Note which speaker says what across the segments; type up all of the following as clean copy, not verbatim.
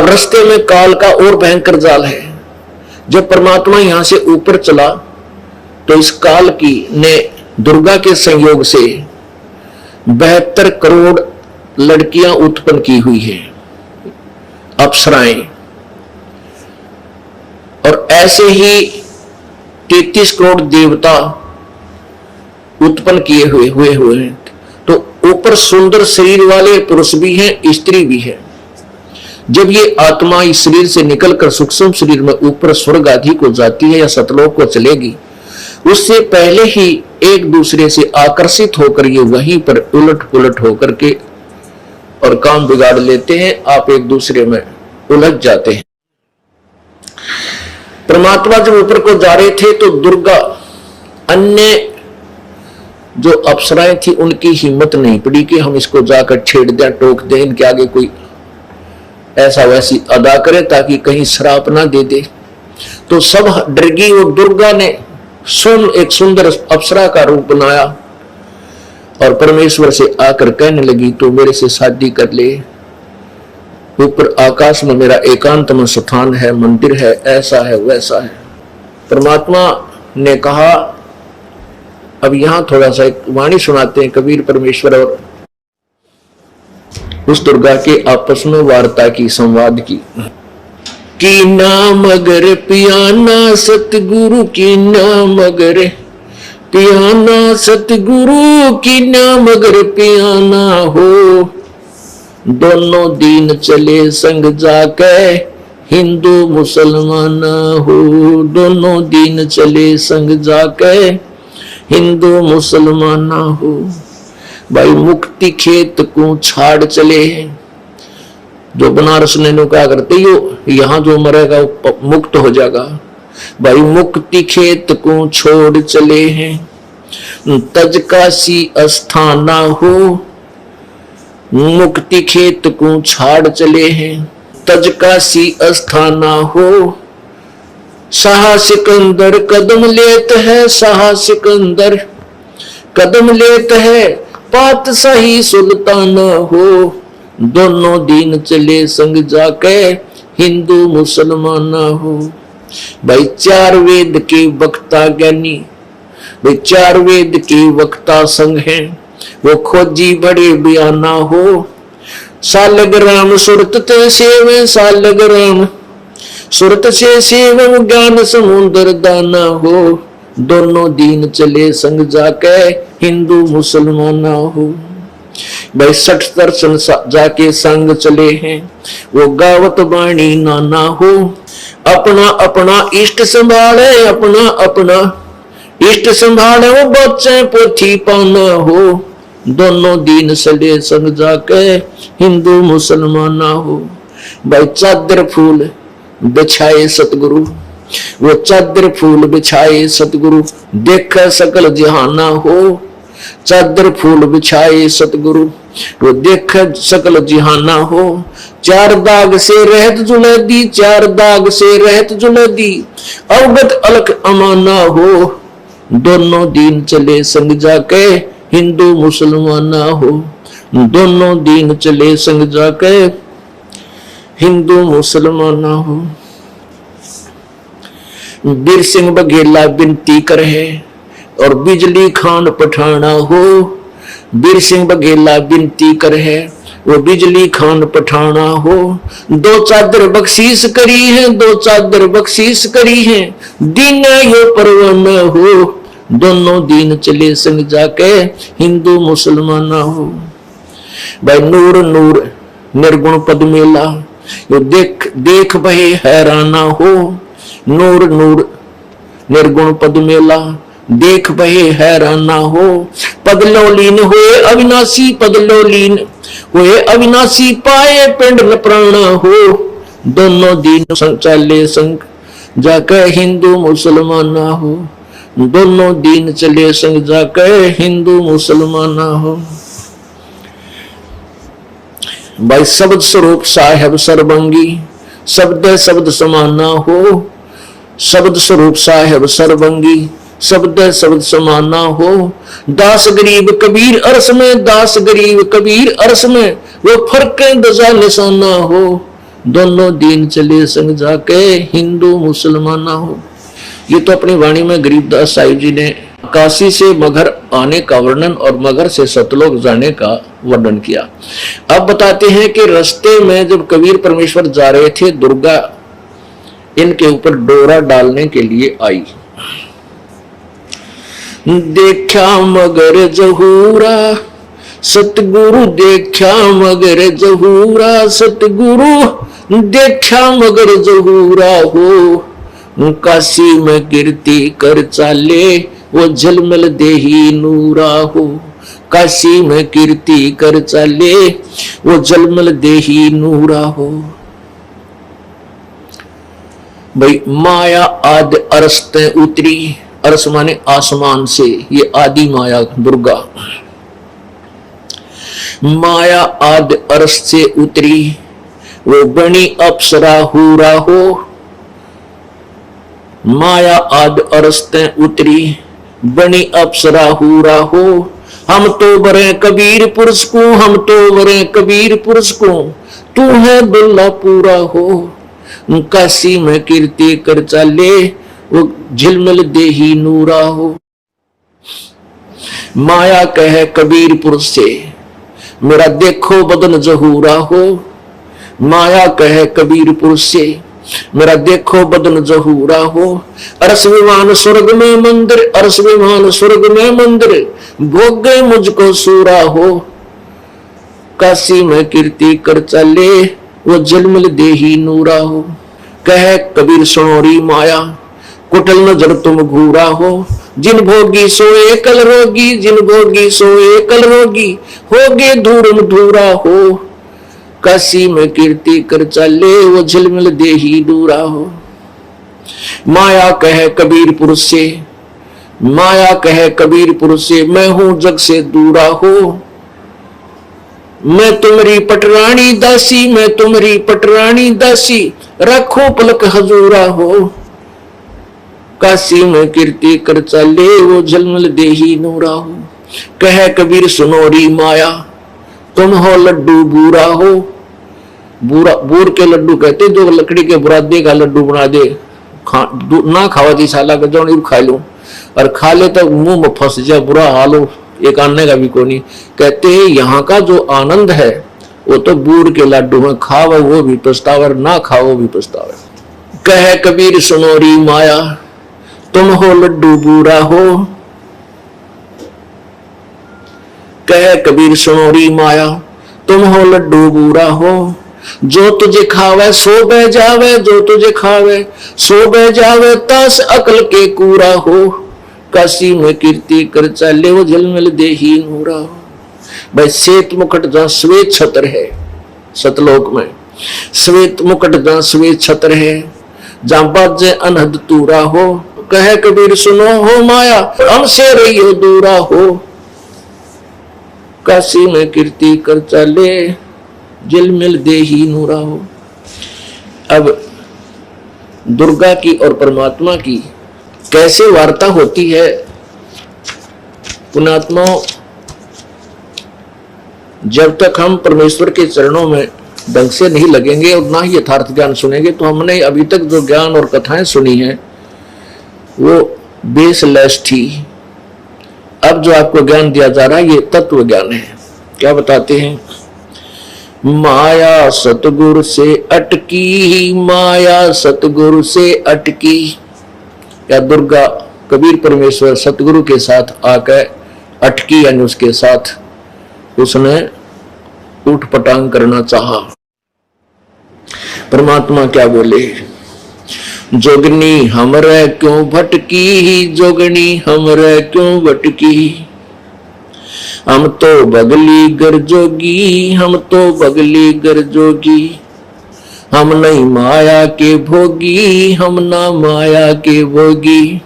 Speaker 1: अब रास्ते में काल का और भयंकर जाल है। जब परमात्मा यहां से ऊपर चला तो इस काल की ने दुर्गा के संयोग से 72 करोड़ लड़कियां उत्पन्न की हुई है, अप्सराएं, और ऐसे ही 33 करोड़ देवता उत्पन्न किए हुए हैं। तो ऊपर सुंदर शरीर वाले पुरुष भी हैं, स्त्री भी है। जब ये आत्मा इस शरीर से निकलकर सूक्ष्म शरीर में ऊपर स्वर्ग आदि को जाती है या सतलोक को चलेगी, उससे पहले ही एक दूसरे से आकर्षित होकर ये वहीं पर उलट पुलट होकर के और काम बिगाड़ लेते हैं। आप एक दूसरे में उलझ जाते हैं। परमात्मा जब ऊपर को जा रहे थे तो दुर्गा, अन्य जो अप्सराएं थी, उनकी हिम्मत नहीं पड़ी कि हम इसको जाकर छेड़ दें, टोक दें, इनके आगे कोई ऐसा वैसी अदा करे ताकि कहीं श्राप ना दे दे। तो सब डर गई और दुर्गा ने एक सुंदर अप्सरा का रूप बनाया और परमेश्वर से आकर कहने लगी, तो मेरे से शादी कर ले, ऊपर आकाश में मेरा एकांत में स्थान है, मंदिर है, ऐसा है वैसा है। परमात्मा ने कहा, अब यहां थोड़ा सा एक वाणी सुनाते हैं कबीर परमेश्वर और उस दुर्गा के आपस में वार्ता की, संवाद की नाम अगर पियाना सतगुरु की नाम अगर पियाना सतगुरु की नाम अगर पियाना हो, दोनों दीन चले संग जाके हिंदू मुसलमान हो, दोनों दीन चले संग जाके हिंदू मुसलमान हो। भाई मुक्ति खेत को छाड़ चले हैं, जो बनारस ने क्या करते हो, यहां जो मरेगा वो मुक्त हो जाएगा। भाई मुक्ति खेत को छोड़ चले हैं, तज काशी अस्थाना हो, मुक्ति खेत को छाड़ चले हैं, तज काशी अस्थाना हो। शाह सिकंदर कदम लेत है, शाह सिकंदर कदम लेत है, पातशाही सुल्ताना हो, दोनों दीन चले संग जाके हिंदू मुसलमान हो। भाई चार वेद के वक्ता ज्ञानी, भाई चार वेद के वक्ता संग हैं, वो खोजी बड़े बयाना हो। सालग्राम सुरत ते सेवे, सालग्राम सुरत से सेवम ज्ञान समुद्र दाना हो, दोनों दीन चले संग जाके हिंदू मुसलमान हो। भाई 60 दर्शन जाके संग चले हैं, वो गावत बाणी नाना हो। अपना अपना इष्ट संभाले, अपना अपना इष्ट संभाले, वो बच्चे पोथी पाना हो, दोनों दीन चले संग जाके हिंदू मुसलमान हो। भाई चादर फूल बिछाए सतगुरु, वो चादर फूल बिछाए सतगुरु, देख सकल जहाना हो। चादर फूल बिछाए सतगुरु, वो देख सकल जहाना हो। चार दाग से रहत जुलैदी, चार दाग से रहत जुलैदी, अवगत अलख अमाना हो, दोनों दीन चले संग जाके हिंदू मुसलमान हो, दोनों दीन चले संग जाके हिंदू मुसलमान हो। बीर सिंह बघेला विनती करे और बिजली खान पठाना हो। बीर सिंह बघेला विनती करे, वो बिजली खान पठाना हो। दो चादर बख्शीश करी है, दो चादर बख्शीश करी है, दीन यो परवाना हो, दोनों दीन चले संग जाके हिंदू मुसलमान हो। भाई नूर नूर निर्गुण पद मेला, यो देख देख भय हैराना हो। नूर नूर निर्गुण पद मेला, देख भय हैराना हो। पद लोलीन हुए अविनाशी, पद लोलीन हुए अविनाशी, पाए पिंड न प्राणा हो, दोनों दीन चले संग जाकर हिंदू मुसलमान हो, दोनों दीन चले संग जाकर हिंदू मुसलमान हो। भाई शब्द स्वरूप साहेब सर्वंगी, शब्द शब्द समाना हो। शब्द स्वरूप साहेब सर्वंगी, शब्द शब्द समाना हो। दास गरीब कबीर अरस में, दास गरीब कबीर अरस में, वो फर्क दजा निशाना हो, दोनों दीन चले संग जाके, हिंदू मुसलमान ना हो। ये तो अपनी वाणी में गरीबदास साहिब जी ने काशी से मगर आने का वर्णन और मगर से सतलोक जाने का वर्णन किया। अब बताते हैं कि रास्ते में जब कबीर परमेश्वर जा रहे थे, दुर्गा इनके ऊपर डोरा डालने के लिए आई। देखा मगर जहूरा सतगुरु, देखा मगर जहूरा सतगुरु, देखा मगर जहूरा हो। काशी में कीर्ति कर चाले, वो झलमल देही नूरा हो। काशी में कीर्ति कर चाले, वो झलमल देही नूरा हो। भाई माया आदि अरस ते उतरी, अरस माने आसमान से, ये आदि माया दुर्गा। माया आदि अरस से उतरी, वो बनी अप्सरा हूरा हो। माया आदि अरस ते उतरी, बनी अप्सरा हूरा हो। हम तो बरे कबीर पुरुष को, हम तो बरे कबीर पुरुष को, तू है दुल्ला पूरा हो। काशी में कीर्ति कर चाले, वो झिलमिल देही नूरा हो। माया कहे कबीर पुरुष से, मेरा देखो बदन जहूरा हो। माया कहे कबीर पुरुष से, मेरा देखो बदन जहूरा हो। अरस विमान स्वर्ग में मंदिर, अरस विमान स्वर्ग में मंदिर, भोग गए मुझको सूरा हो। काशी में कीर्ति कर चले, वो झिलमिल देही नूरा हो। कह कबीर सुनोरी माया, कुटल नजर तुम घूरा हो। जिन भोगी सोए कल रोगी, जिन भोगी सोए कल रोगी, होगे धूरम धूरा हो। काशी में कीर्ति कर चले, वो झिलमिल देही दूरा हो। माया कहे कबीर पुरुष से, माया कहे कबीर पुरुष से, मैं हूं जग से दूरा हो। मैं तुम्हारी पटरानी दासी, मैं तुम्हारी पटरानी दासी, रखो पलक हजूरा हो। काशी में कीर्ति कर चले, वो झिलमिल देही नूरा हो। कहे कबीर सुनोरी माया, तुम हो लड्डू बूरा हो। बूरा बूर के लड्डू कहते जो लकड़ी के बुरादे का लड्डू बना दे, ना खावा थी साला का जो खा लू, और खा ले तो मुंह में फंस जाए, बुरा हाल हो, एक आने का भी कोई नहीं। कहते हैं यहाँ का जो आनंद है वो तो बूर के लड्डू में, खाओ वो भी पछतावा, ना खाओ भी पछतावा। कहे कबीर सुनोरी माया, तुम हो लड्डू बूरा हो। कहे कबीर सुनोरी माया, तुम हो लड्डू बूरा हो। जो तुझे खावे सो बह जावे, जो तुझे खावे सो बह जावे, तास अकल के कूरा हो। काशी में कीर्ति कर चले, वो झिलमिल देही नूरा हो। भाई श्वेत मुकुट जहां श्वेत छत्र है, सतलोक में श्वेत मुकुट जहां श्वेत छत्र है, जहां बाजे अनहद तूरा हो। कहे कबीर सुनो हो माया, हमसे रहियो दूरा हो। काशी में कीर्ति कर चले, झिलमिल देही नूरा हो। अब दुर्गा की और परमात्मा की कैसे वार्ता होती है, पुण्यात्मा, जब तक हम परमेश्वर के चरणों में ढंग से नहीं लगेंगे और ना ही यथार्थ ज्ञान सुनेंगे, तो हमने अभी तक जो ज्ञान और कथाएं सुनी हैं वो बेसलेस थी। अब जो आपको ज्ञान दिया जा रहा है ये तत्व ज्ञान है। क्या बताते हैं? माया सतगुरु से अटकी, माया सतगुरु से अटकी। या दुर्गा कबीर परमेश्वर सतगुरु के साथ आकर अटकी, यानी उसके साथ उसने उठ पटांग करना चाहा। परमात्मा क्या बोले? जोगनी हमरे क्यों भटकी, जोगनी हमरे क्यों भटकी। हम तो बगली गर जोगी, हम तो बगली गर जोगी। हम नहीं माया के भोगी, हम ना माया के भोगी।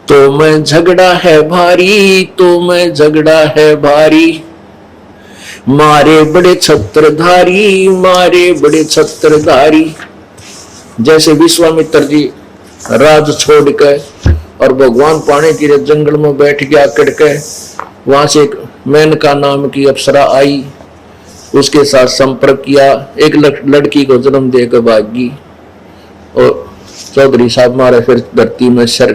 Speaker 1: तो मैं झगड़ा है भारी, तो मैं झगड़ा है भारी। मारे बड़े छत्रधारी, मारे बड़े छत्रधारी। जैसे विश्वामित्र जी राज छोड़ के और भगवान पाने के लिए जंगल में बैठ गया, कड़के वहां से एक मेनका नाम की अप्सरा आई उसके साथ संपर्क किया, एक लड़की को जन्म देकर भागी और चौधरी साहब मारे फिर धरती में सर।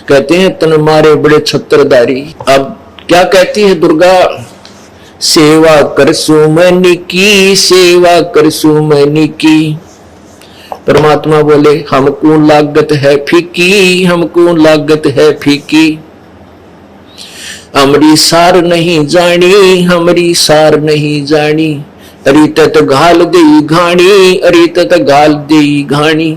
Speaker 1: कहते हैं तन मारे बड़े छत्रधारी। अब क्या कहती है दुर्गा, सेवा करसू मैंने की, सेवा करसू मैंने की। परमात्मा बोले हमको लागत है फीकी, हमको लागत है फीकी। हमरी सार नहीं जानी, हमरी सार नहीं जानी। अरे तत घाल दे घाणी, अरे तत घाल दे घाणी।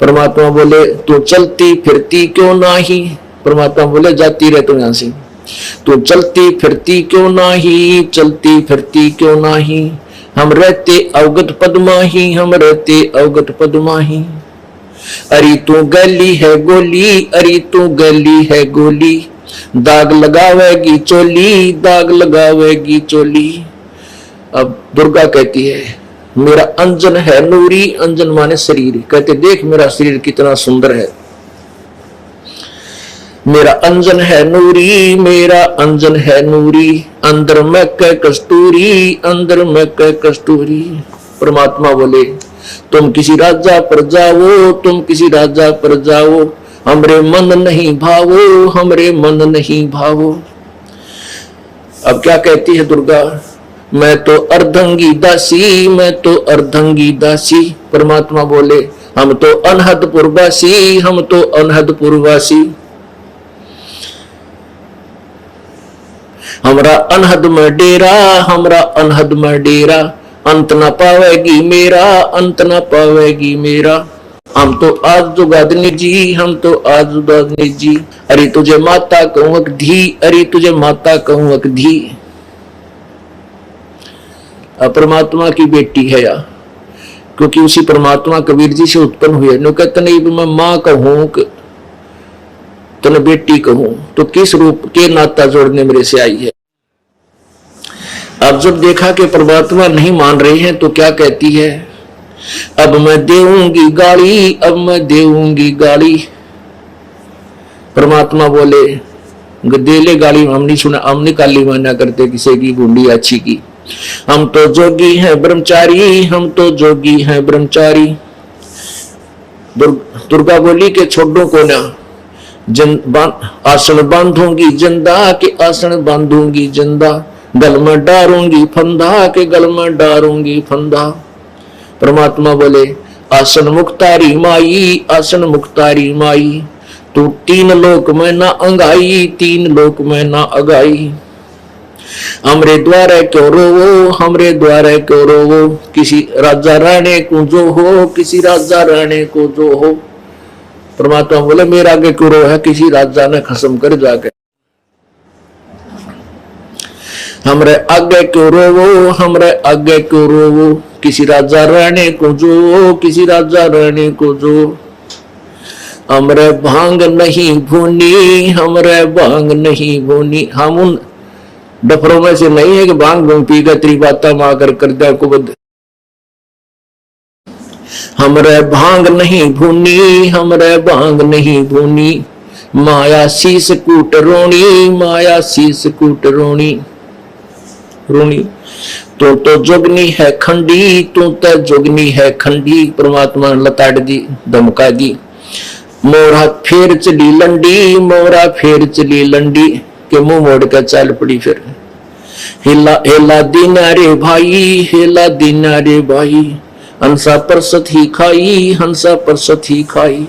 Speaker 1: परमात्मा बोले तू चलती फिरती क्यों नाही। परमात्मा बोले जाती रहे तू यहां से, तू चलती फिरती क्यों नाही, चलती फिरती क्यों नाही। हम रहते अवगत पद्माही, हम रहते अवगत पद्माही। अरे तू गली है गोली, अरे तू गली है गोली। दाग लगावेगी चोली, दाग लगावेगी चोली। अब दुर्गा कहती है मेरा अंजन है नूरी, अंजन माने शरीर। कहते देख मेरा शरीर कितना सुंदर है। मेरा अंजन है नूरी, मेरा अंजन है नूरी। अंदर में कै कस्तूरी, अंदर में कै कस्तूरी। परमात्मा बोले तुम किसी राजा पर जाओ, तुम किसी राजा पर जाओ। हमरे मन नहीं भावो, हमरे मन नहीं भावो। अब क्या कहती है दुर्गा, मैं तो अर्धंगी दासी, मैं तो अर्धंगी दासी। परमात्मा बोले हम तो अनहद पुरवासी, हम तो अनहद पुरवासी। हमरा अनहद में डेरा, हमरा अनहद में डेरा। अंत न पावेगी मेरा, अंत न पावेगी मेरा। हम तो आज जुगादनी जी, हम तो आज जुगादनी जी। अरे तुझे माता कहूं धी, अरे तुझे माता कहूं धी। परमात्मा की बेटी है या, क्योंकि उसी परमात्मा कबीर जी से उत्पन्न हुए। नो कहते नहीं मैं माँ कहूं तन बेटी कहूं, तो किस रूप के नाता जोड़ने मेरे से आई है। अब जब देखा कि परमात्मा नहीं मान रहे हैं तो क्या कहती है, अब मैं देऊंगी गाली, अब मैं देऊंगी गाली। परमात्मा बोले दे ले गाली, हम नहीं सुना, हम नहीं काली माना करते किसी की गुंडी अच्छी की। हम तो जोगी हैं ब्रह्मचारी, हम तो जोगी हैं ब्रह्मचारी। दुर्गा बोली के छोड़ो को ना, आसन बांधूंगी जिंदा के आसन बांधूंगी जिंदा। गल में डारूंगी फंदा के गल में डारूंगी फंदा। परमात्मा बोले आसन मुक्तारी माई, आसन मुक्तारी माई। तू तीन लोक में ना अंगाई, तीन लोक में ना अगाई। हमरे द्वारे क्यों रोवो, हमरे द्वारे क्यों रोवो। किसी राजा राणे को जो हो, किसी राजा राणे को जो हो। परमात्मा बोले मेरा आगे क्यों रो है, किसी राजा ने खसम कर जाके। हमरे आगे क्यों रोवो, हमरे आगे क्यों रोवो। किसी राजा राणे को जो, किसी राजा राणे को जो। हमरे भांग नहीं भूनी, हमरे भांग नहीं भूनी। हम उन डफरों में से नहीं है कि भांग पी कर तेरी बात माकर कर दिया को बद। हमरे भांग नहीं भूनी, हमरे भांग नहीं भूनी। माया शीस कूट रोणी, माया शीस कूट रोणी रोणी। तो जोगनी है खंडी, तू तो जोगनी है खंडी। परमात्मा ने लताड़ दी, धमका दी। मोरा फेर चली लंडी, मोरा फेर चली लंडी। के मुंह मोड़ कर चल पड़ी फिर। हिला हिला दीना रे भाई, हिला दीना रे भाई। हंसा परसत ही खाई, हंसा परसत ही खाई।